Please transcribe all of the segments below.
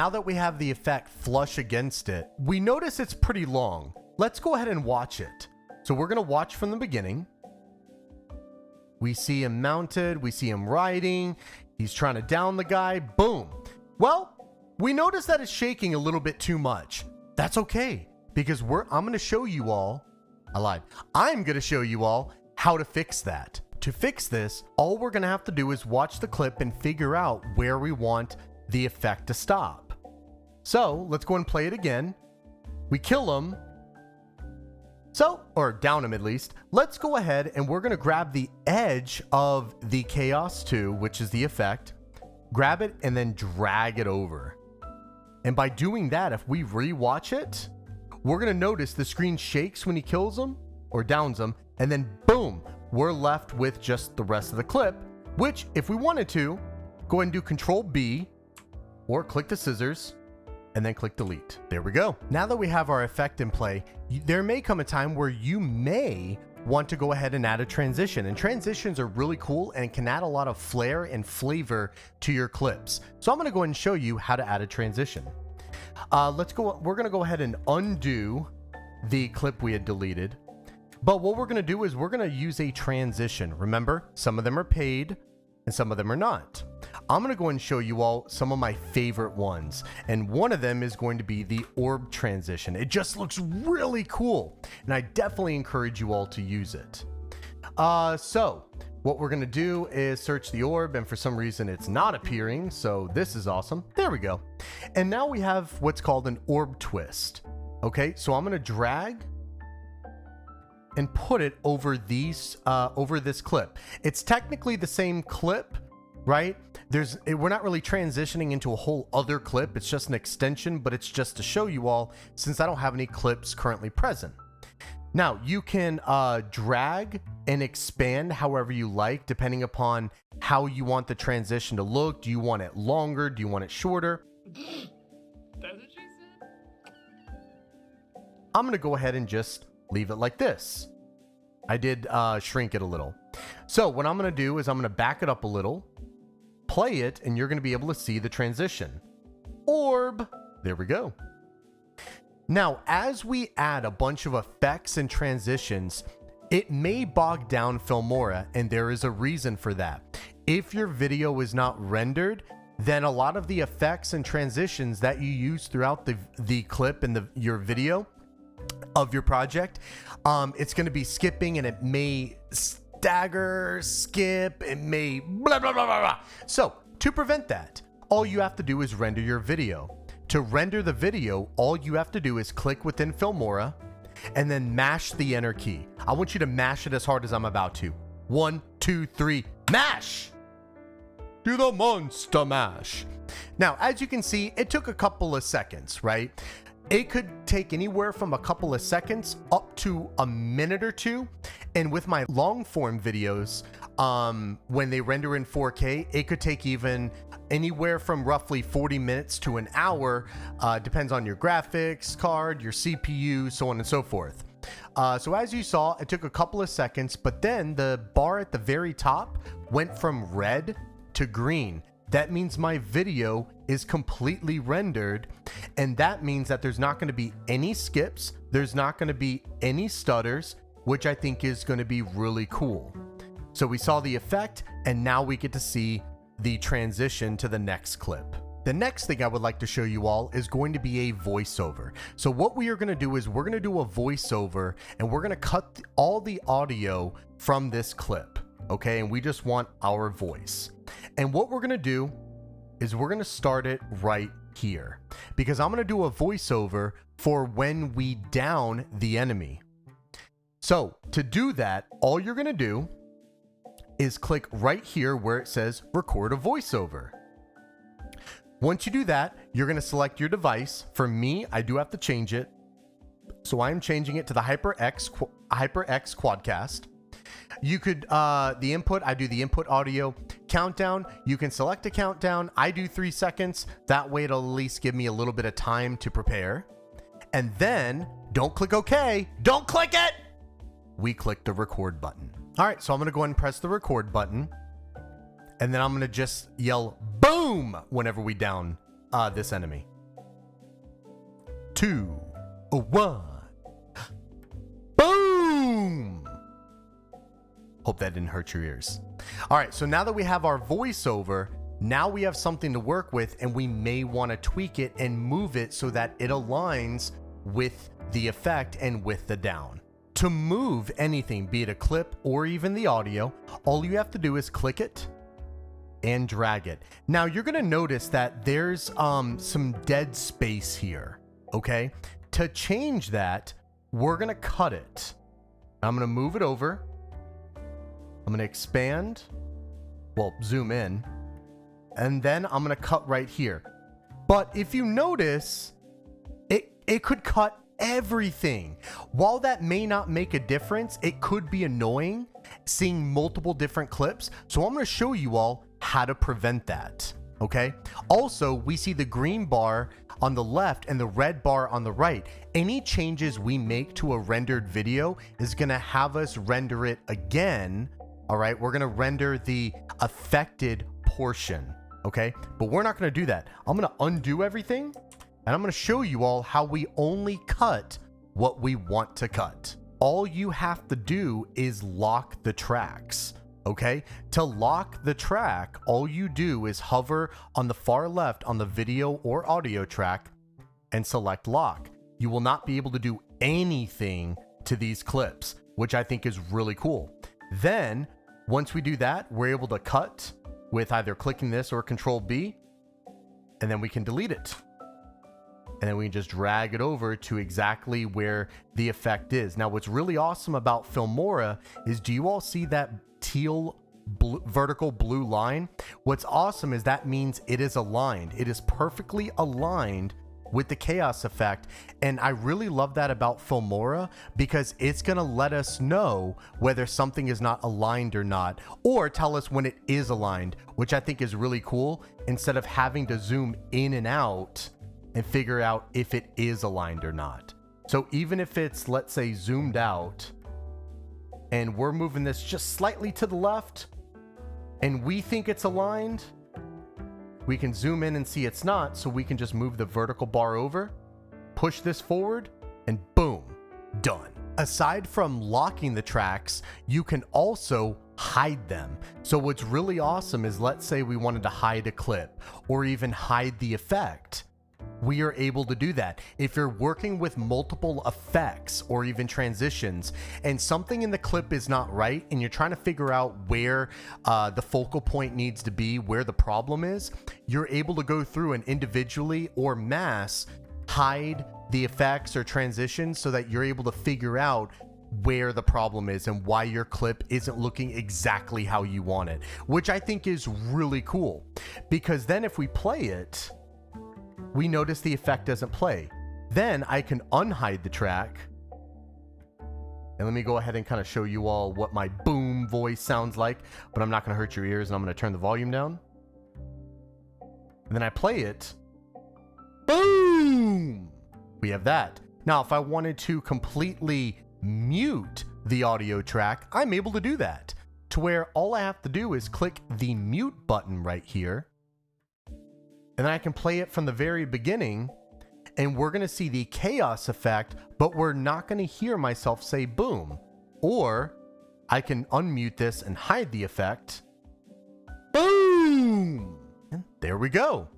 now that we have the effect flush against it, we notice it's pretty long. Let's go ahead and watch it. So we're gonna watch from the beginning. We see him mounted, we see him riding, he's trying to down the guy, boom. Well, we notice that it's shaking a little bit too much. That's okay, because I'm gonna show you all, I'm gonna show you all how to fix that. To fix this, all we're gonna have to do is watch the clip and figure out where we want the effect to stop. So let's go and play it again. We kill him. Or down him at least. Let's go ahead and we're gonna grab the edge of the Chaos 2, which is the effect, grab it and then drag it over. And by doing that, if we rewatch it, we're gonna notice the screen shakes when he kills him or downs him, and then boom, we're left with just the rest of the clip, which if we wanted to, go ahead and do Control B or click the scissors and then click delete. There we go. Now that we have our effect in play, there may come a time where you may want to go ahead and add a transition, and transitions are really cool and can add a lot of flair and flavor to your clips. So I'm gonna go ahead and show you how to add a transition. We're gonna go ahead and undo the clip we had deleted. But what we're gonna do is we're gonna use a transition. Remember, some of them are paid and some of them are not. I'm gonna go and show you all some of my favorite ones. And one of them is going to be the orb transition. It just looks really cool. And I definitely encourage you all to use it. So what we're gonna do is search the orb, and for some reason it's not appearing. So this is awesome. There we go. And now we have what's called an orb twist. Okay, so I'm gonna drag and put it over over this clip. It's technically the same clip, right? We're not really transitioning into a whole other clip. It's just an extension, but it's just to show you all, since I don't have any clips currently present. Now you can drag and expand however you like, depending upon how you want the transition to look. Do you want it longer? Do you want it shorter? That's what she said. I'm gonna go ahead and just leave it like this. I did shrink it a little. So what I'm gonna do is I'm gonna back it up a little, play it, and you're gonna be able to see the transition. Orb, there we go. Now, as we add a bunch of effects and transitions, it may bog down Filmora, and there is a reason for that. If your video is not rendered, then a lot of the effects and transitions that you use throughout the clip and your video of your project, it's going to be skipping, and it may stagger, skip, it may blah, blah, blah, blah, blah. So to prevent that, all you have to do is render your video. To render the video, all you have to do is click within Filmora and then mash the enter key. I want you to mash it as hard as I'm about to. 1, 2, 3, mash! Do the monster mash. Now, as you can see, it took a couple of seconds, right? It could take anywhere from a couple of seconds up to a minute or two. And with my long form videos, when they render in 4K, it could take even anywhere from roughly 40 minutes to an hour. Depends on your graphics card, your CPU, so on and so forth. So as you saw, it took a couple of seconds, but then the bar at the very top went from red to green. That means my video is completely rendered, and that means that there's not going to be any skips, there's not going to be any stutters, which I think is going to be really cool. So we saw the effect, and now we get to see the transition to the next clip. The next thing I would like to show you all is going to be a voiceover. So what we are going to do is we're going to do a voiceover, and we're going to cut all the audio from this clip, okay? And we just want our voice. And what we're going to do is we're going to start it right here, because I'm going to do a voiceover for when we down the enemy. So to do that, all you're going to do is click right here where it says record a voiceover. Once you do that, you're going to select your device. For me, I do have to change it. So I'm changing it to the HyperX Quadcast. You could, I do the input audio countdown. You can select a countdown. I do 3 seconds. That way it'll at least give me a little bit of time to prepare. And then don't click OK. Don't click it. We click the record button. All right, so I'm going to go ahead and press the record button. And then I'm going to just yell boom whenever we down this enemy. 2, 1. Boom! Hope that didn't hurt your ears. All right, so now that we have our voiceover, now we have something to work with, and we may want to tweak it and move it so that it aligns with the effect and with the down. To move anything, be it a clip or even the audio, all you have to do is click it and drag it. Now you're going to notice that there's some dead space here, okay? To change that, we're going to cut it. I'm going to move it over. I'm going to expand, well, zoom in, and then I'm going to cut right here. But if you notice, it could cut everything. While that may not make a difference, it could be annoying seeing multiple different clips. So I'm going to show you all how to prevent that. Okay. Also, we see the green bar on the left and the red bar on the right. Any changes we make to a rendered video is going to have us render it again. All right. We're going to render the affected portion. Okay. But we're not going to do that. I'm going to undo everything. And I'm going to show you all how we only cut what we want to cut. All you have to do is lock the tracks, okay? To lock the track, all you do is hover on the far left on the video or audio track and select lock. You will not be able to do anything to these clips, which I think is really cool. Then, once we do that, we're able to cut with either clicking this or Control B, and then we can delete it. And then we can just drag it over to exactly where the effect is. Now, what's really awesome about Filmora is, do you all see that teal vertical blue line? What's awesome is that means it is aligned. It is perfectly aligned with the chaos effect. And I really love that about Filmora, because it's going to let us know whether something is not aligned or not, or tell us when it is aligned, which I think is really cool, instead of having to zoom in and out and figure out if it is aligned or not. So even if it's, let's say, zoomed out, and we're moving this just slightly to the left, and we think it's aligned, we can zoom in and see it's not, so we can just move the vertical bar over, push this forward, and boom, done. Aside from locking the tracks, you can also hide them. So what's really awesome is, let's say we wanted to hide a clip or even hide the effect. We are able to do that. If you're working with multiple effects or even transitions, and something in the clip is not right, and you're trying to figure out where the focal point needs to be, where the problem is, you're able to go through and individually or mass hide the effects or transitions so that you're able to figure out where the problem is and why your clip isn't looking exactly how you want it, which I think is really cool. Because then if we play it, we notice the effect doesn't play. Then I can unhide the track. And let me go ahead and kind of show you all what my boom voice sounds like, but I'm not going to hurt your ears, and I'm going to turn the volume down. And then I play it. Boom! We have that. Now, if I wanted to completely mute the audio track, I'm able to do that, to where all I have to do is click the mute button right here. And then I can play it from the very beginning, and we're going to see the chaos effect, but we're not going to hear myself say boom. Or I can unmute this and hide the effect. Boom! And there we go.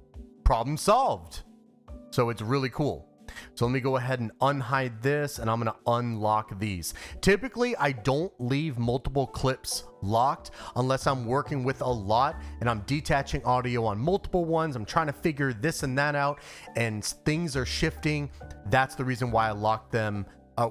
Problem solved. So it's really cool. So let me go ahead and unhide this, and I'm going to unlock these. Typically, I don't leave multiple clips locked unless I'm working with a lot and I'm detaching audio on multiple ones. I'm trying to figure this and that out, and things are shifting. That's the reason why I lock them,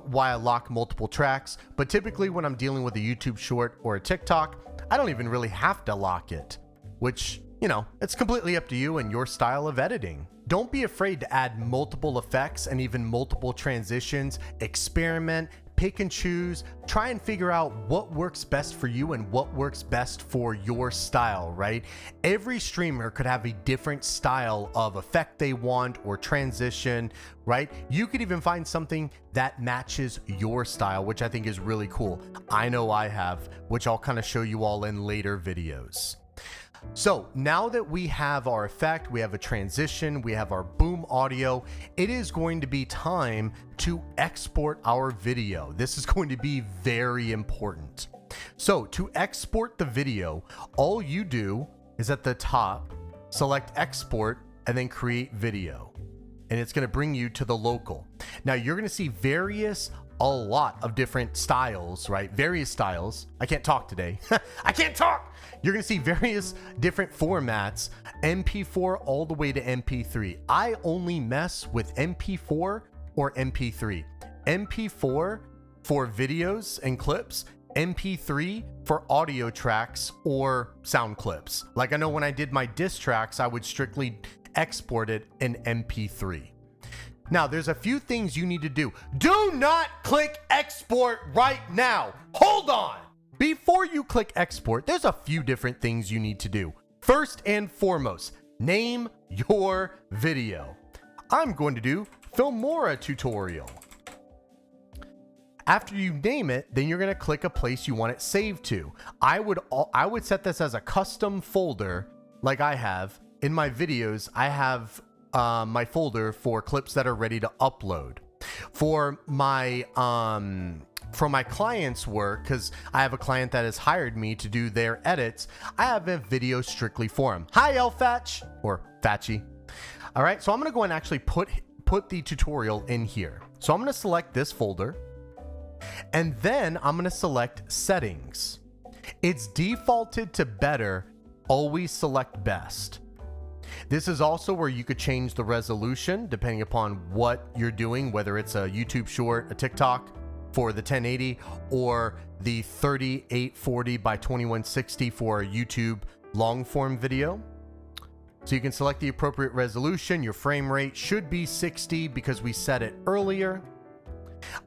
why I lock multiple tracks. But typically when I'm dealing with a YouTube short or a TikTok, I don't even really have to lock it, which, you know, it's completely up to you and your style of editing. Don't be afraid to add multiple effects and even multiple transitions. Experiment, pick and choose, try and figure out what works best for you and what works best for your style, right? Every streamer could have a different style of effect they want or transition, right? You could even find something that matches your style, which I think is really cool. I know I have, which I'll kind of show you all in later videos. So now that we have our effect, we have a transition, we have our boom audio, it is going to be time to export our video. This is going to be very important. So to export the video, all you do is at the top, select export and then create video. And it's going to bring you to the local. Now you're going to see a lot of different styles, right? Various styles. I can't talk today. I can't talk. You're going to see various different formats, MP4 all the way to MP3. I only mess with MP4 or MP3. MP4 for videos and clips, MP3 for audio tracks or sound clips. Like I know when I did my diss tracks, I would strictly export it in MP3. Now, there's a few things you need to do. Do not click export right now. Hold on. Before you click export, there's a few different things you need to do. First and foremost, name your video. I'm going to do Filmora tutorial. After you name it, then you're going to click a place you want it saved to. I would set this as a custom folder like I have. In my videos, I have my folder for clips that are ready to upload. For my client's work, because I have a client that has hired me to do their edits, I have a video strictly for him. Hi, Elfatch, or Fatchy. All right, so I'm gonna go and actually put the tutorial in here. So I'm gonna select this folder, and then I'm gonna select settings. It's defaulted to better, always select best. This is also where you could change the resolution depending upon what you're doing, whether it's a YouTube short, a TikTok for the 1080, or the 3840 by 2160 for a YouTube long form video. So you can select the appropriate resolution. Your frame rate should be 60 because we set it earlier.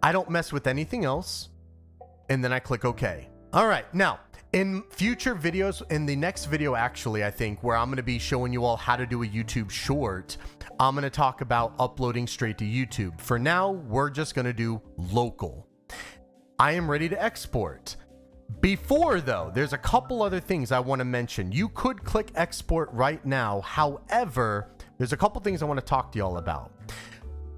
I don't mess with anything else. And then I click OK. All right, now in future videos, in the next video actually, I think, where I'm going to be showing you all how to do a YouTube short, I'm going to talk about uploading straight to YouTube. For now, we're just going to do local. I am ready to export. Before though, there's a couple other things I want to mention. You could click export right now. However, there's a couple things I want to talk to y'all about.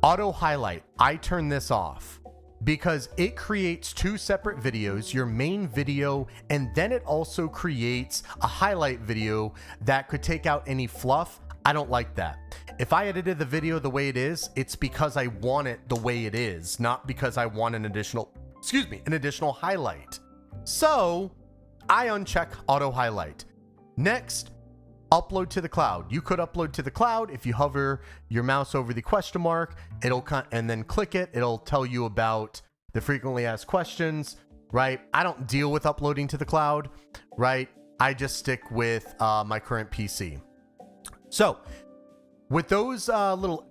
Auto highlight, I turn this off because it creates two separate videos, your main video, and then it also creates a highlight video that could take out any fluff. I don't like that. If I edited the video the way it is, it's because I want it the way it is, not because I want an additional highlight. So I uncheck auto highlight. Next, upload to the cloud. You could upload to the cloud. If you hover your mouse over the question mark, and then click it, it'll tell you about the frequently asked questions, right? I don't deal with uploading to the cloud, right? I just stick with my current PC. So with those little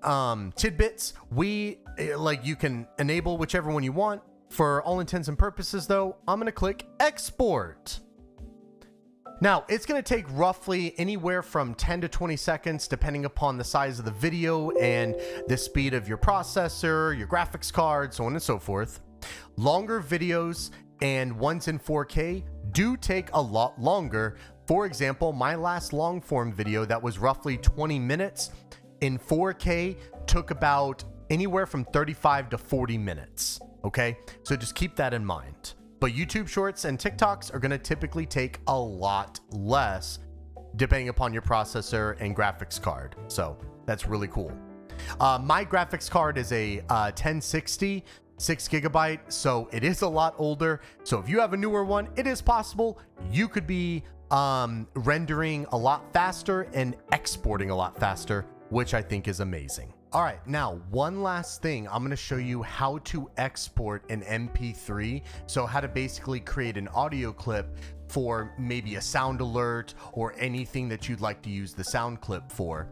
tidbits, you can enable whichever one you want. For all intents and purposes though, I'm gonna click export. Now, it's going to take roughly anywhere from 10 to 20 seconds, depending upon the size of the video and the speed of your processor, your graphics card, so on and so forth. Longer videos and ones in 4K do take a lot longer. For example, my last long form video that was roughly 20 minutes in 4K took about anywhere from 35 to 40 minutes. Okay, so just keep that in mind. But YouTube Shorts and TikToks are going to typically take a lot less depending upon your processor and graphics card. So that's really cool. My graphics card is a 1060, 6 GB, so it is a lot older. So if you have a newer one, it is possible you could be rendering a lot faster and exporting a lot faster, which I think is amazing. All right, now one last thing. I'm going to show you how to export an MP3. So how to basically create an audio clip for maybe a sound alert or anything that you'd like to use the sound clip for.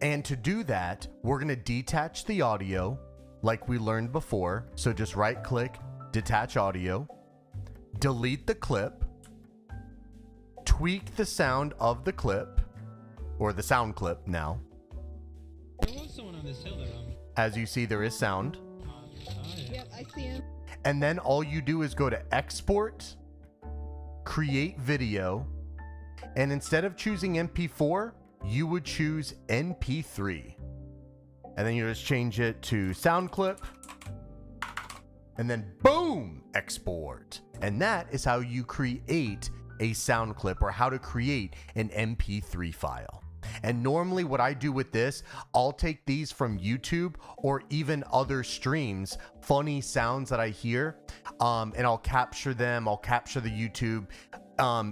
And to do that, we're going to detach the audio like we learned before. So just right click, detach audio, delete the clip, tweak the sound of the clip, or the sound clip now. There was someone on this hill that As you see, there is sound. Yep, I see him. And then all you do is go to export, create video, And instead of choosing MP4, you would choose MP3. And then you just change it to sound clip. And then boom, export. And that is how you create a sound clip, or how to create an MP3 file. And normally what I do with this, I'll take these from YouTube or even other streams, funny sounds that I hear, and I'll capture them. I'll capture the YouTube,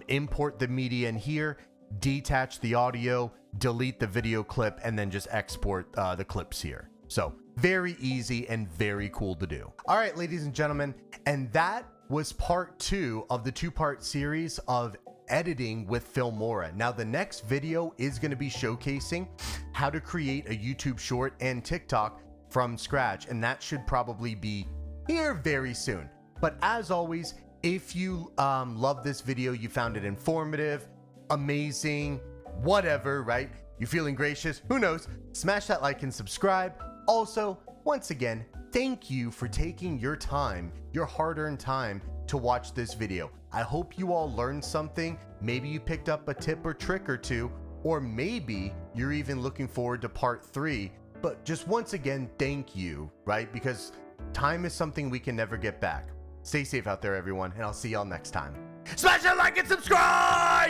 import the media in here, detach the audio, delete the video clip, and then just export the clips here. So very easy and very cool to do. All right, ladies and gentlemen, and that was part 2 of the 2-part series of editing with Filmora. Now the next video is going to be showcasing how to create a YouTube short and TikTok from scratch, and that should probably be here very soon. But as always, if you love this video, you found it informative, amazing, whatever, right? You're feeling gracious, who knows? Smash that like and subscribe. Also, once again, thank you for taking your time, your hard-earned time, to watch this video. I hope you all learned something. Maybe you picked up a tip or trick or two, or maybe you're even looking forward to part 3. But just once again, thank you, right? Because time is something we can never get back. Stay safe out there, everyone, and I'll see y'all next time. Smash that like and subscribe!